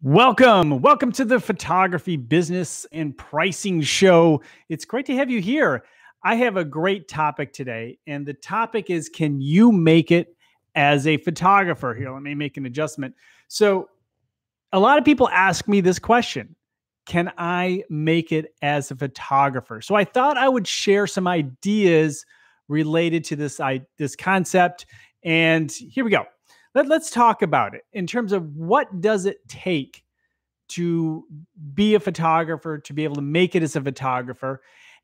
Welcome to the Photography Business and Pricing Show. It's great to have you here. I have a great topic today, and the topic is, can you make it as a photographer? Here, let me make an adjustment. So a lot of people ask me this question: can I make it as a photographer? So I thought I would share some ideas related to this concept. And here we go. Let's talk about it in terms of what does it take to be a photographer, to be able to make it as a photographer.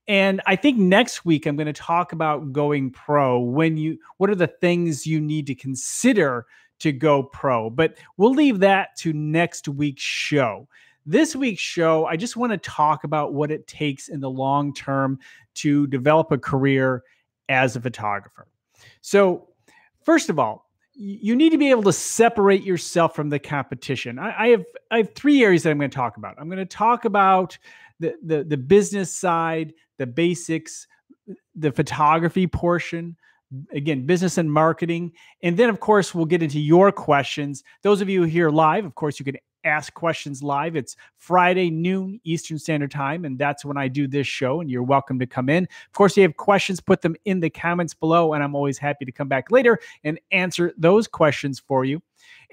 And I think next week I'm going to talk about going pro. What are the things you need to consider to go pro? But we'll leave that to next week's show. This week's show, I just want to talk about what it takes in the long term to develop a career as a photographer. So, first of all, you need to be able to separate yourself from the competition. I have three areas that I'm going to talk about. I'm going to talk about the business side, the basics, the photography portion, again, business and marketing. And then, of course, we'll get into your questions. Those of you here live, of course, you can ask questions live. It's Friday noon Eastern Standard Time, and that's when I do this show, and you're welcome to come in. Of course, if you have questions, put them in the comments below, and I'm always happy to come back later and answer those questions for you.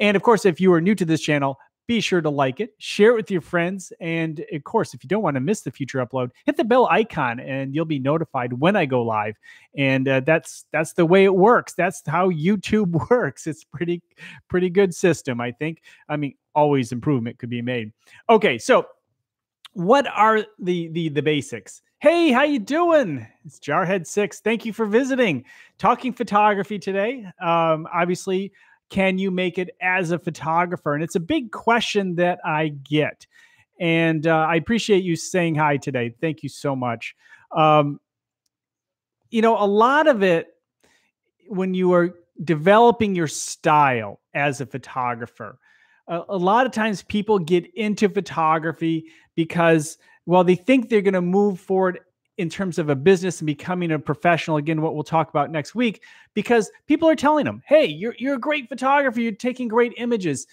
And of course, if you are new to this channel, be sure to like it, share it with your friends, and of course, if you don't want to miss the future upload, hit the bell icon and you'll be notified when I go live. And that's the way it works. That's how YouTube works. It's pretty good system, I think. I mean, always improvement could be made. Okay, so what are the basics? Hey, how you doing? It's Jarhead6. Thank you for visiting. Talking photography today. Obviously, can you make it as a photographer? And it's a big question that I get. And I appreciate you saying hi today. Thank you so much. A lot of it, when you are developing your style as a photographer, a lot of times people get into photography because, well, they think they're going to move forward in terms of a business and becoming a professional. Again, what we'll talk about next week, because people are telling them, hey, you're a great photographer. You're taking great images.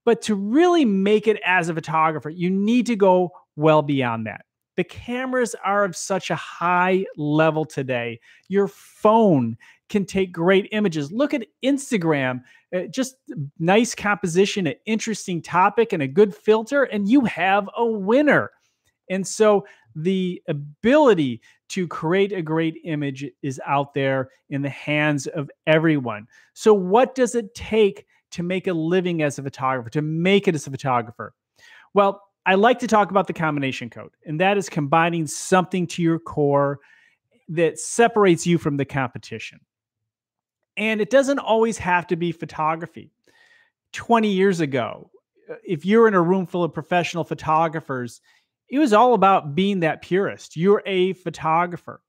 But to really make it as a photographer, you need to go well beyond that. The cameras are of such a high level today. Your phone can take great images. Look at Instagram, just nice composition, an interesting topic, and a good filter, and you have a winner. And so the ability to create a great image is out there in the hands of everyone. So what does it take to make a living as a photographer, to make it as a photographer? Well, I like to talk about the combination code, and that is combining something to your core that separates you from the competition. And it doesn't always have to be photography. 20 years ago, if you're in a room full of professional photographers, it was all about being that purist. You're a photographer.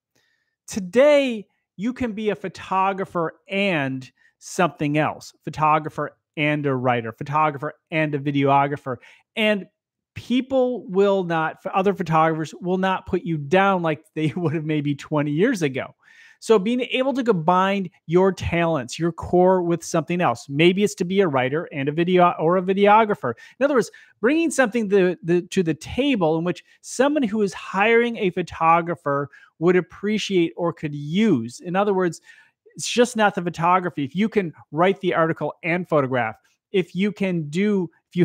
Today, you can be a photographer and something else. Photographer and a writer, photographer and a videographer. And people will not, other photographers will not put you down like they would have maybe 20 years ago. So being able to combine your talents, your core with something else. Maybe it's to be a writer and a videographer. In other words, bringing something to the table in which someone who is hiring a photographer would appreciate or could use. In other words, it's just not the photography. If you can write the article and photograph, if you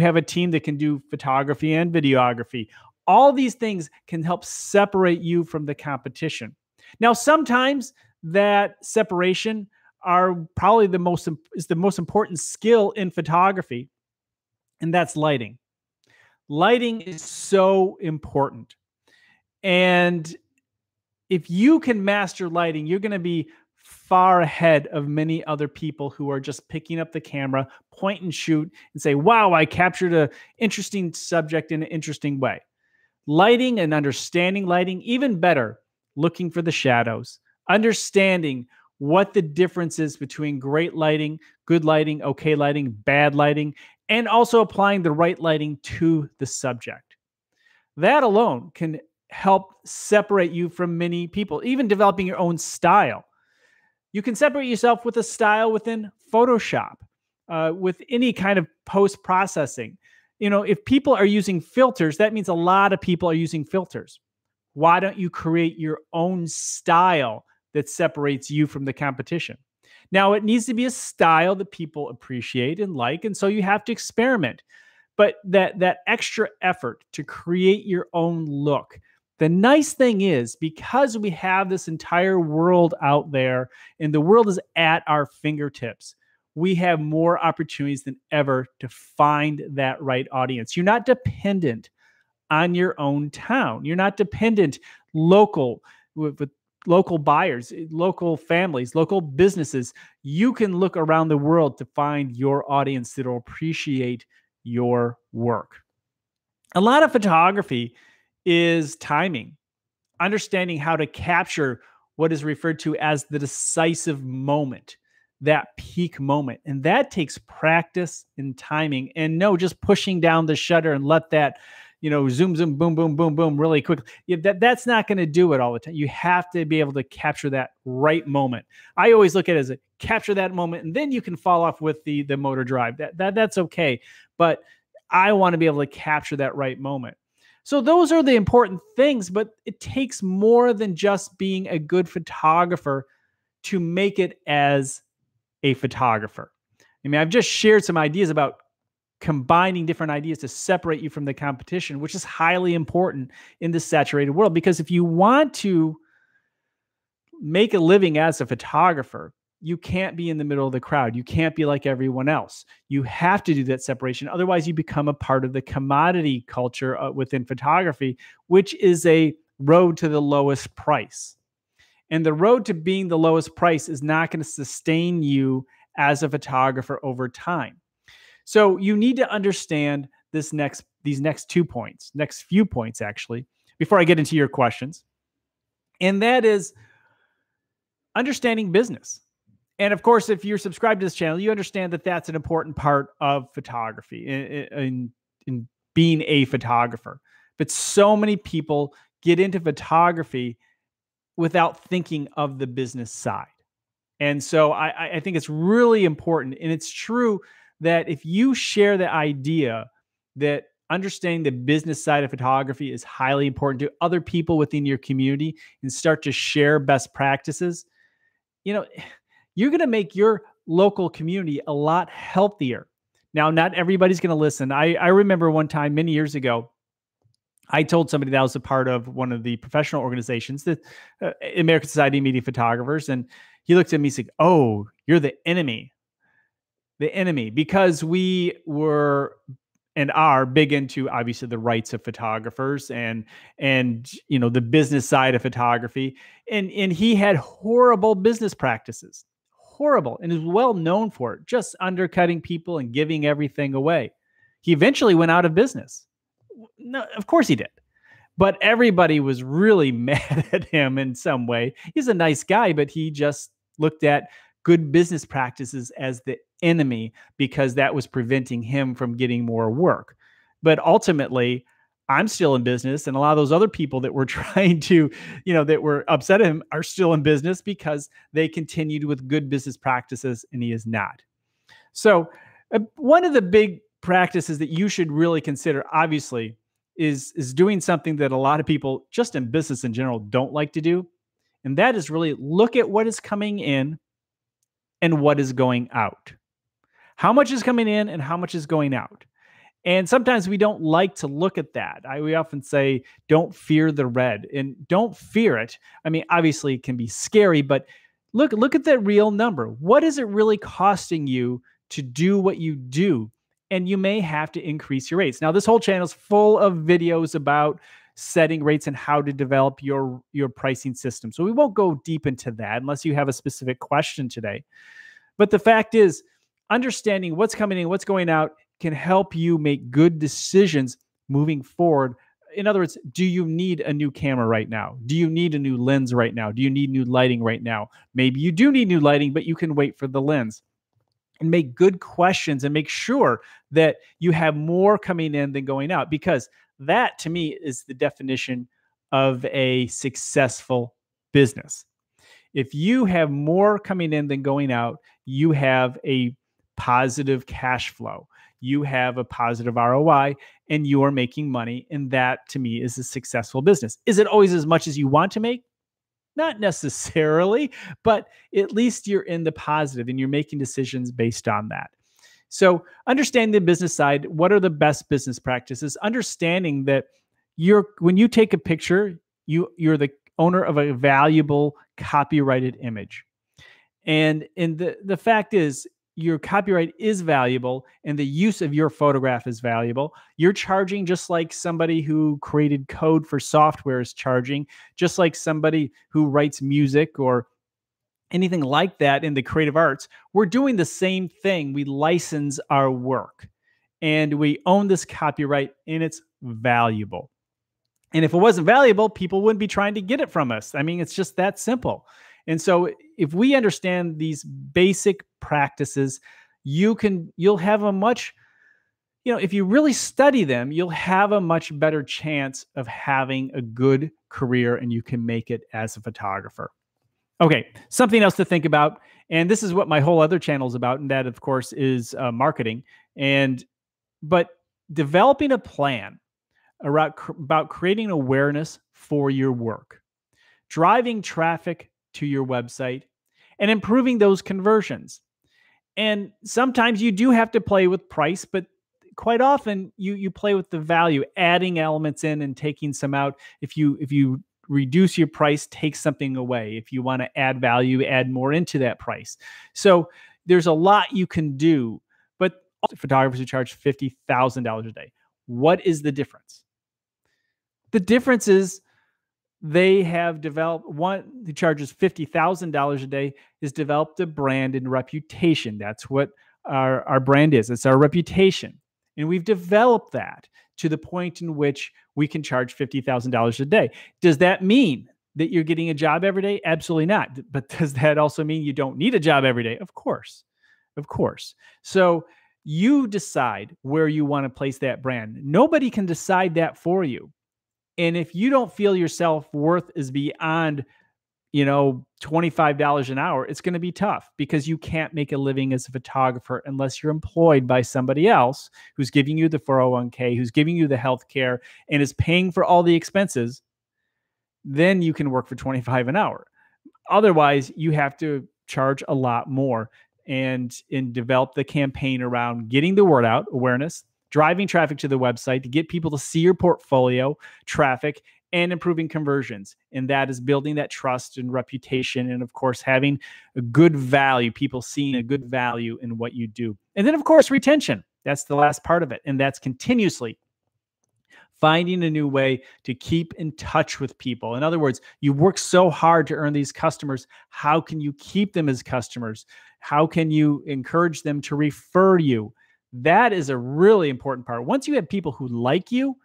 have a team that can do photography and videography, all these things can help separate you from the competition. Now, sometimes that separation are probably the most important skill in photography, and that's lighting. Lighting is so important. And if you can master lighting, you're going to be far ahead of many other people who are just picking up the camera, point and shoot, and say, wow, I captured an interesting subject in an interesting way. Lighting and understanding lighting, even better, looking for the shadows, understanding what the difference is between great lighting, good lighting, okay lighting, bad lighting, and also applying the right lighting to the subject. That alone can help separate you from many people, even developing your own style. You can separate yourself with a style within Photoshop, with any kind of post-processing. If people are using filters, that means a lot of people are using filters. Why don't you create your own style that separates you from the competition? Now, it needs to be a style that people appreciate and like, and so you have to experiment. But that extra effort to create your own look. The nice thing is, because we have this entire world out there and the world is at our fingertips, we have more opportunities than ever to find that right audience. You're not dependent on your own town. You're not dependent local with local buyers, local families, local businesses. You can look around the world to find your audience that will appreciate your work. A lot of photography is timing, understanding how to capture what is referred to as the decisive moment, that peak moment. And that takes practice and timing, and no, just pushing down the shutter and let that, zoom, zoom, boom, boom, boom, boom, really quickly. That's not going to do it all the time. You have to be able to capture that right moment. I always look at it as a capture that moment, and then you can fall off with the motor drive. That's okay. But I want to be able to capture that right moment. So those are the important things, but it takes more than just being a good photographer to make it as a photographer. I mean, I've just shared some ideas about combining different ideas to separate you from the competition, which is highly important in this saturated world. Because if you want to make a living as a photographer, you can't be in the middle of the crowd. You can't be like everyone else. You have to do that separation. Otherwise, you become a part of the commodity culture within photography, which is a road to the lowest price. And the road to being the lowest price is not going to sustain you as a photographer over time. So you need to understand these next 2 points, next few points actually, before I get into your questions. And that is understanding business. And of course, if you're subscribed to this channel, you understand that that's an important part of photography in being a photographer. But so many people get into photography without thinking of the business side. And so I think it's really important. And it's true that if you share the idea that understanding the business side of photography is highly important to other people within your community and start to share best practices, you're going to make your local community a lot healthier. Now, not everybody's going to listen. I remember one time many years ago, I told somebody that was a part of one of the professional organizations, the American Society of Media Photographers, and he looked at me and said, "Oh, you're the enemy." The enemy, because we were and are big into obviously the rights of photographers and the business side of photography. And he had horrible business practices, horrible, and is well known for it, just undercutting people and giving everything away. He eventually went out of business. No, of course he did. But everybody was really mad at him in some way. He's a nice guy, but he just looked at good business practices as the enemy because that was preventing him from getting more work. But ultimately, I'm still in business, and a lot of those other people that were trying to, that were upset at him are still in business because they continued with good business practices, and he is not. So one of the big practices that you should really consider, obviously, is doing something that a lot of people just in business in general don't like to do. And that is really look at what is coming in and what is going out. How much is coming in and how much is going out? And sometimes we don't like to look at that. We often say, don't fear the red, and don't fear it. I mean, obviously it can be scary, but look at that real number. What is it really costing you to do what you do? And you may have to increase your rates. Now, this whole channel is full of videos about setting rates and how to develop your pricing system. So we won't go deep into that unless you have a specific question today. But the fact is, understanding what's coming in, what's going out can help you make good decisions moving forward. In other words, do you need a new camera right now? Do you need a new lens right now? Do you need new lighting right now? Maybe you do need new lighting, but you can wait for the lens. And make good questions and make sure that you have more coming in than going out, because that to me is the definition of a successful business. If you have more coming in than going out, you have a positive cash flow. you have a positive ROI and you are making money. And that to me is a successful business. Is it always as much as you want to make? Not necessarily, but at least you're in the positive and you're making decisions based on that. So understanding the business side, what are the best business practices? Understanding that when you take a picture, you're the owner of a valuable copyrighted image. And the fact is, your copyright is valuable and the use of your photograph is valuable. You're charging just like somebody who created code for software is charging, just like somebody who writes music or anything like that in the creative arts. We're doing the same thing. We license our work and we own this copyright and it's valuable. And if it wasn't valuable, people wouldn't be trying to get it from us. I mean, it's just that simple. And so if we understand these basic practices, you'll have a much, if you really study them, you'll have a much better chance of having a good career and you can make it as a photographer. Okay, something else to think about, and this is what my whole other channel is about, and that, of course, is marketing. But developing a plan about creating awareness for your work, driving traffic to your website, and improving those conversions. And sometimes you do have to play with price, but quite often you play with the value, adding elements in and taking some out. If you reduce your price, take something away. If you want to add value, add more into that price. So there's a lot you can do, but photographers who charge $50,000 a day. What is the difference? The difference is they have developed, one who charges $50,000 a day has developed a brand and reputation. That's what our brand is. It's our reputation. And we've developed that to the point in which we can charge $50,000 a day. Does that mean that you're getting a job every day? Absolutely not. But does that also mean you don't need a job every day? Of course. Of course. So you decide where you want to place that brand. Nobody can decide that for you. And if you don't feel your self-worth is beyond, $25 an hour, it's going to be tough because you can't make a living as a photographer unless you're employed by somebody else who's giving you the 401k, who's giving you the health care, and is paying for all the expenses. Then you can work for $25 an hour. Otherwise, you have to charge a lot more and develop the campaign around getting the word out, awareness, driving traffic to the website to get people to see your portfolio, traffic, and improving conversions. And that is building that trust and reputation. And of course, having a good value, people seeing a good value in what you do. And then of course, retention. That's the last part of it. And that's continuously finding a new way to keep in touch with people. In other words, you work so hard to earn these customers. How can you keep them as customers? How can you encourage them to refer you? That is a really important part. Once you have people who like you,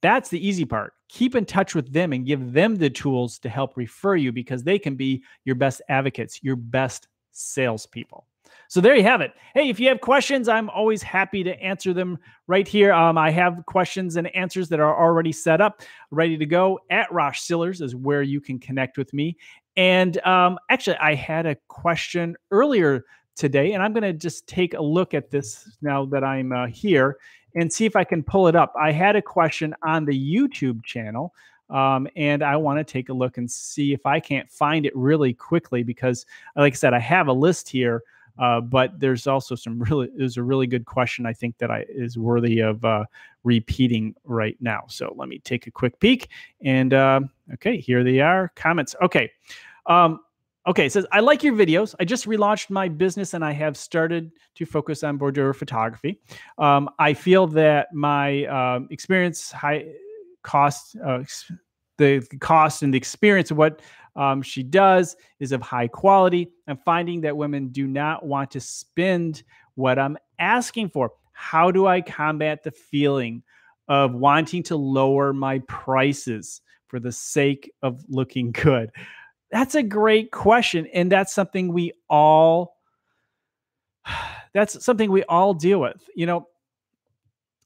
that's the easy part. Keep in touch with them and give them the tools to help refer you because they can be your best advocates, your best salespeople. So there you have it. Hey, if you have questions, I'm always happy to answer them right here. I have questions and answers that are already set up, ready to go. At Rosh Sillars is where you can connect with me. And actually, I had a question earlier today, and I'm going to just take a look at this now that I'm here and see if I can pull it up. I had a question on the YouTube channel, and I want to take a look and see if I can't find it really quickly because, like I said, I have a list here, but there's also there's a really good question I think that is worthy of repeating right now. So let me take a quick peek. And okay, here they are. Comments. Okay. Okay, it says, I like your videos. I just relaunched my business and I have started to focus on boudoir photography. I feel that my experience, the cost and the experience of what she does is of high quality. I'm finding that women do not want to spend what I'm asking for. How do I combat the feeling of wanting to lower my prices for the sake of looking good? That's a great question. And that's something we all deal with.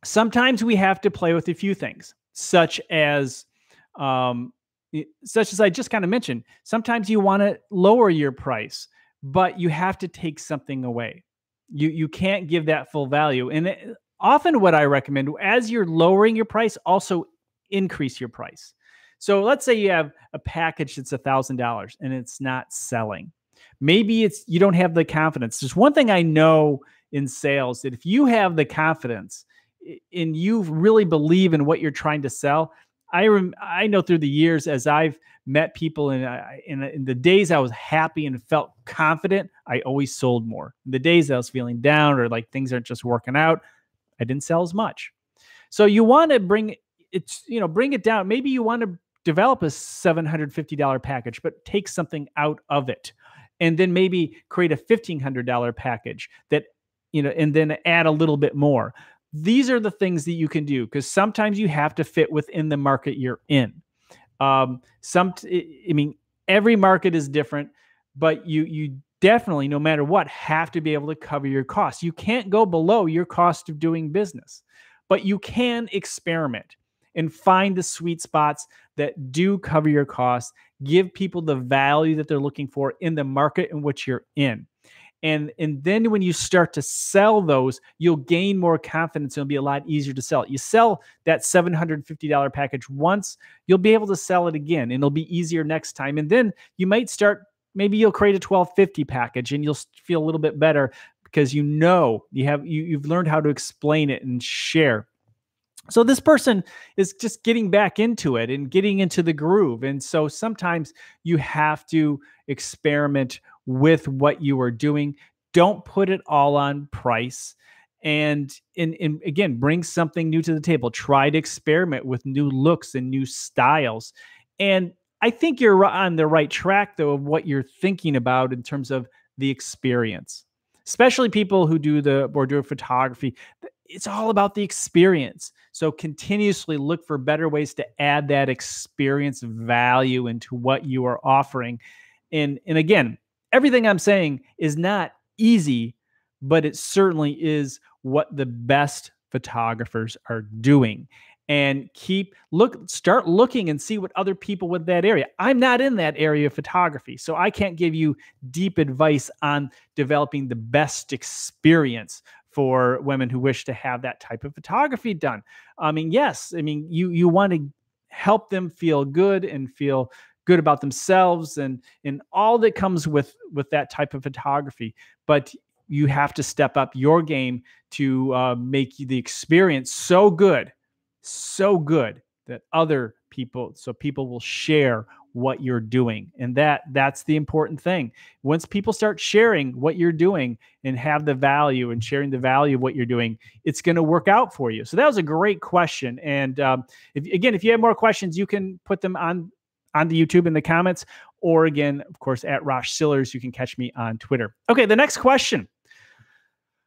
Sometimes we have to play with a few things, such as I just kind of mentioned. Sometimes you want to lower your price, but you have to take something away. You can't give that full value. And often what I recommend, as you're lowering your price, also increase your price. So let's say you have a package that's $1,000 and it's not selling. Maybe it's you don't have the confidence. There's one thing I know in sales, that if you have the confidence and you really believe in what you're trying to sell, I know through the years, as I've met people in the days I was happy and felt confident, I always sold more. The days I was feeling down or like things aren't just working out, I didn't sell as much. So you want to bring it down. Maybe you want to develop a $750 package, but take something out of it. And then maybe create a $1,500 package that, and then add a little bit more. These are the things that you can do, because sometimes you have to fit within the market you're in. Every market is different, but you definitely, no matter what, have to be able to cover your costs. You can't go below your cost of doing business, but you can experiment and find the sweet spots that do cover your costs, give people the value that they're looking for in the market in which you're in. And then when you start to sell those, you'll gain more confidence. It'll be a lot easier to sell. You sell that $750 package once, you'll be able to sell it again, and it'll be easier next time. And then you might maybe you'll create a $1,250 package, and you'll feel a little bit better because you've learned how to explain it and share. So this person is just getting back into it and getting into the groove. And so sometimes you have to experiment with what you are doing. Don't put it all on price. And again, bring something new to the table. Try to experiment with new looks and new styles. And I think you're on the right track, though, of what you're thinking about in terms of the experience. Especially people who do photography. It's all about the experience. So continuously look for better ways to add that experience value into what you are offering. And again, everything I'm saying is not easy, but it certainly is what the best photographers are doing. And start looking and see what other people with that area. I'm not in that area of photography, so I can't give you deep advice on developing the best experience for women who wish to have that type of photography done. You want to help them feel good and feel good about themselves and all that comes with that type of photography. But you have to step up your game to make the experience so good that other people will share what you're doing. And that's the important thing. Once people start sharing what you're doing and have the value and sharing the value of what you're doing, it's going to work out for you. So that was a great question. And if you have more questions, you can put them on the YouTube in the comments, or again, of course, at Rosh Sillars. You can catch me on Twitter. Okay, the next question.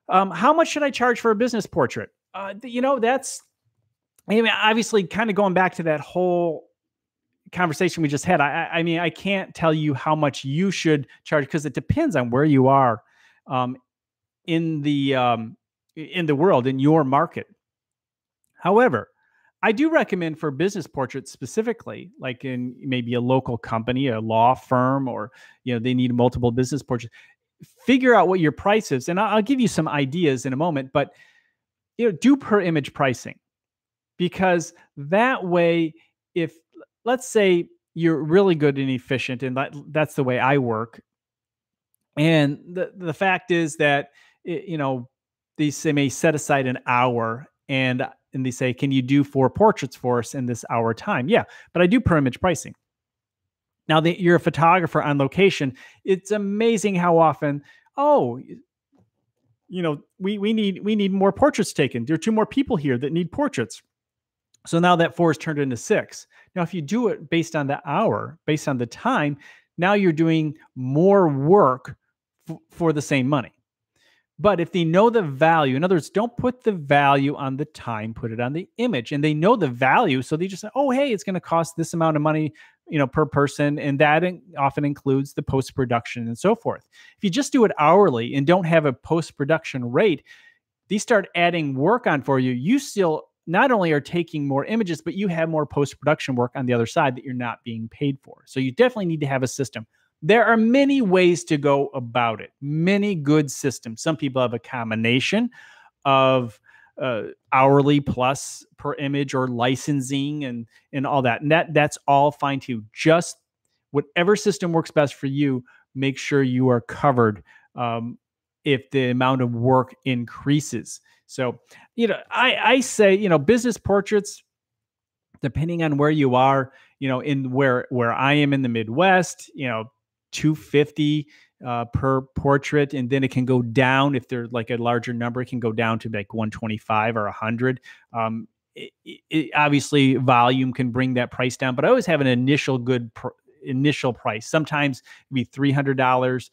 How much should I charge for a business portrait? Obviously, kind of going back to that whole conversation we just had. I can't tell you how much you should charge, because it depends on where you are in the world, in your market. However, I do recommend for business portraits specifically, like in maybe a local company, a law firm, or they need multiple business portraits. Figure out what your price is, and I'll give you some ideas in a moment. But do per image pricing. Because that way, if let's say you're really good and efficient, and that's the way I work, and the fact is that they may set aside an hour, and they say, can you do 4 portraits for us in this hour time? Yeah, but I do per image pricing. Now that you're a photographer on location, it's amazing how often, we need more portraits taken. There are 2 more people here that need portraits. So now that 4 is turned into 6. Now, if you do it based on the hour, based on the time, now you're doing more work for the same money. But if they know the value, in other words, don't put the value on the time, put it on the image. And they know the value, so they just say, oh, hey, it's going to cost this amount of money, per person. And that often includes the post-production and so forth. If you just do it hourly and don't have a post-production rate, these start adding work on for you. You still not only are taking more images, but you have more post-production work on the other side that you're not being paid for. So you definitely need to have a system. There are many ways to go about it, many good systems. Some people have a combination of hourly plus per image or licensing and all that. And that's all fine too. Just whatever system works best for you, make sure you are covered if the amount of work increases. So, I say, business portraits, depending on where you are, in where I am in the Midwest, 250 per portrait, and then it can go down if they're like a larger number. It can go down to like 125 or 100. Obviously, volume can bring that price down, but I always have an initial initial price. Sometimes it'd be $300,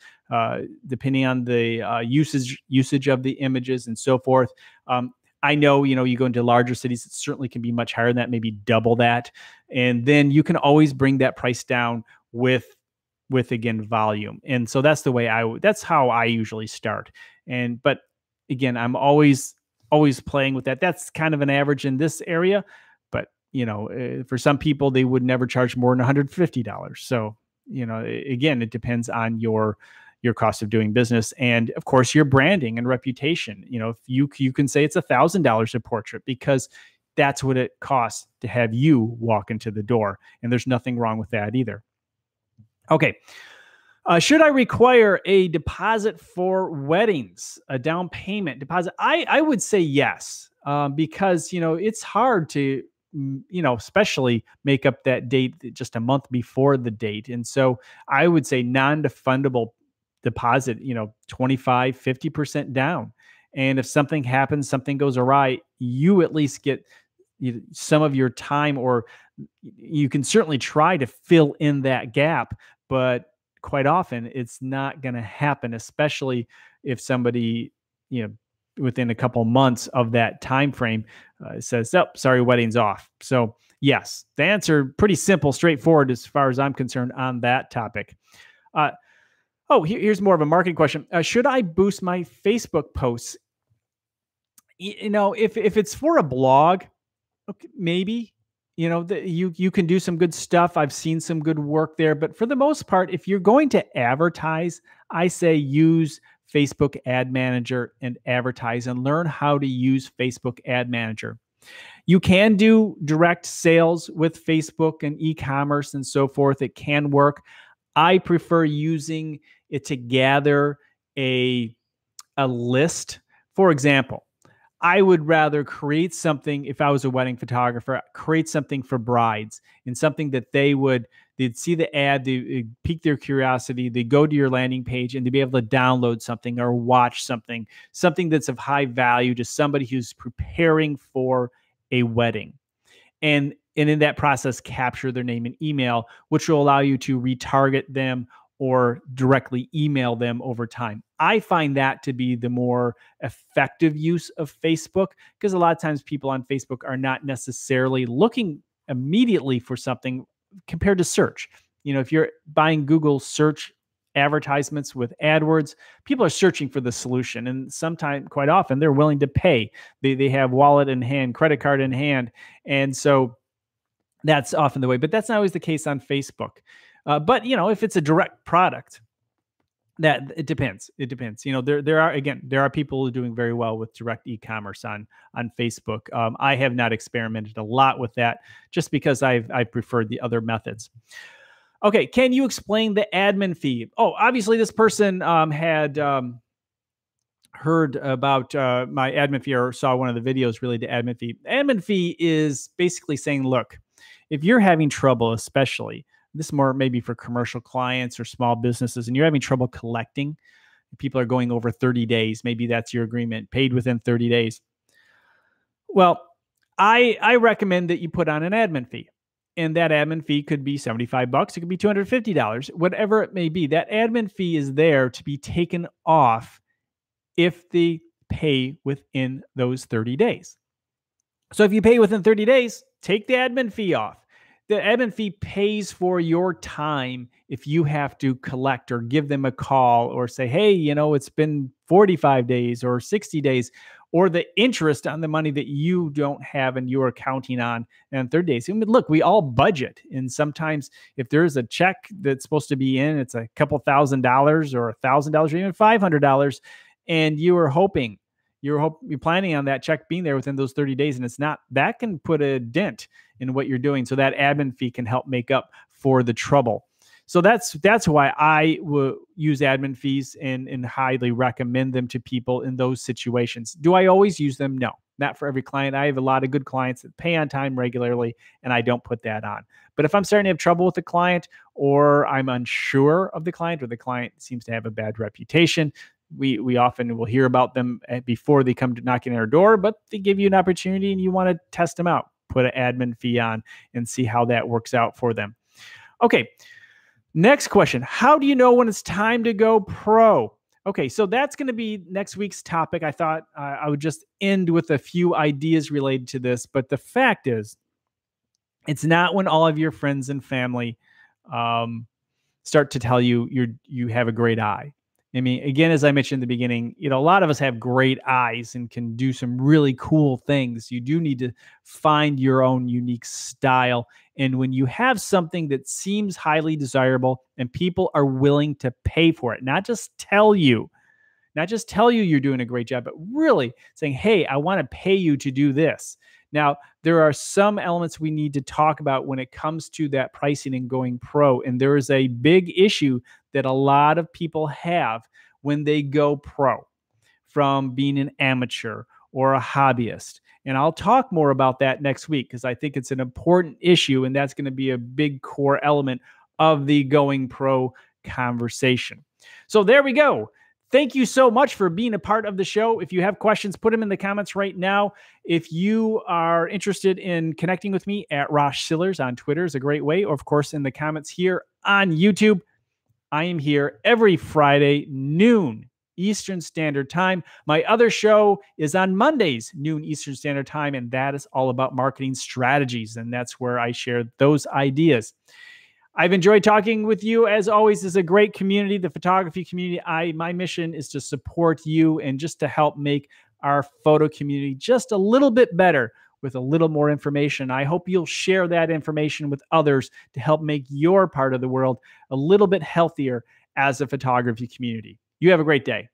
depending on the usage of the images and so forth. I know, you go into larger cities, it certainly can be much higher than that, maybe double that. And then you can always bring that price down with again, volume. And so that's the way that's how I usually start. But again, I'm always playing with that. That's kind of an average in this area, but for some people, they would never charge more than $150. So, again, it depends on your cost of doing business. And of course, your branding and reputation. If you can say it's $1,000 a portrait because that's what it costs to have you walk into the door. And there's nothing wrong with that either. Okay. Should I require a deposit for weddings, a down payment deposit? I would say yes, because, it's hard to, especially make up that date just a month before the date. And so I would say non-refundable deposit, 25, 50% down. And if something happens, something goes awry, you at least get some of your time, or you can certainly try to fill in that gap, but quite often it's not going to happen, especially if somebody, within a couple months of that time frame says, "Oh, sorry, wedding's off." So yes, the answer pretty simple, straightforward as far as I'm concerned on that topic. Here's more of a marketing question. Should I boost my Facebook posts? If it's for a blog, okay, maybe. You can do some good stuff. I've seen some good work there. But for the most part, if you're going to advertise, I say use Facebook Ad Manager and advertise, and learn how to use Facebook Ad Manager. You can do direct sales with Facebook and e-commerce and so forth. It can work. I prefer using it to gather a list. For example, I would rather create something, if I was a wedding photographer, create something for brides, and something that they'd see the ad, they'd pique their curiosity, they go to your landing page, and they'd be able to download something or watch something that's of high value to somebody who's preparing for a wedding. And in that process, capture their name and email, which will allow you to retarget them or directly email them over time. I find that to be the more effective use of Facebook, because a lot of times people on Facebook are not necessarily looking immediately for something compared to search. If you're buying Google search advertisements with AdWords, people are searching for the solution. And sometimes, quite often, they're willing to pay. They have wallet in hand, credit card in hand. And so that's often the way, but that's not always the case on Facebook. But if it's a direct product, that it depends. It depends. There are people who are doing very well with direct e-commerce on Facebook. I have not experimented a lot with that, just because I preferred the other methods. Okay, can you explain the admin fee? Oh, obviously this person had heard about my admin fee, or saw one of the videos related to admin fee. Admin fee is basically saying, look, if you're having trouble, especially, this is more maybe for commercial clients or small businesses, and you're having trouble collecting, people are going over 30 days, maybe that's your agreement, paid within 30 days. Well, I recommend that you put on an admin fee. And that admin fee could be $75. It could be $250, whatever it may be. That admin fee is there to be taken off if they pay within those 30 days. So if you pay within 30 days, take the admin fee off. The admin fee pays for your time if you have to collect or give them a call or say, hey, it's been 45 days or 60 days. or the interest on the money that you don't have and you are counting on 30 days. I mean, look, we all budget. And sometimes if there's a check that's supposed to be in, it's a couple $1,000 or $1,000 or even $500. And you're planning on that check being there within those 30 days. And it's not, that can put a dent in what you're doing. So that admin fee can help make up for the trouble. So that's why I will use admin fees and highly recommend them to people in those situations. Do I always use them? No, not for every client. I have a lot of good clients that pay on time regularly, and I don't put that on. But if I'm starting to have trouble with the client, or I'm unsure of the client, or the client seems to have a bad reputation, we often will hear about them before they come to knocking on our door, but they give you an opportunity and you want to test them out. Put an admin fee on and see how that works out for them. Okay. Next question. How do you know when it's time to go pro? Okay, so that's going to be next week's topic. I thought I would just end with a few ideas related to this, but the fact is, it's not when all of your friends and family start to tell you you have a great eye. I mean, again, as I mentioned in the beginning, a lot of us have great eyes and can do some really cool things. You do need to find your own unique style. And when you have something that seems highly desirable and people are willing to pay for it, not just tell you you're doing a great job, but really saying, hey, I want to pay you to do this. Now, there are some elements we need to talk about when it comes to that pricing and going pro. And there is a big issue that a lot of people have when they go pro from being an amateur or a hobbyist. And I'll talk more about that next week because I think it's an important issue, and that's going to be a big core element of the going pro conversation. So there we go. Thank you so much for being a part of the show. If you have questions, put them in the comments right now. If you are interested in connecting with me at Rosh Sillars on Twitter is a great way, or of course in the comments here on YouTube. I am here every Friday, noon Eastern Standard Time. My other show is on Mondays, noon Eastern Standard Time, and that is all about marketing strategies, and that's where I share those ideas. I've enjoyed talking with you. As always, it's a great community, the photography community. My mission is to support you and just to help make our photo community just a little bit better with a little more information. I hope you'll share that information with others to help make your part of the world a little bit healthier as a photography community. You have a great day.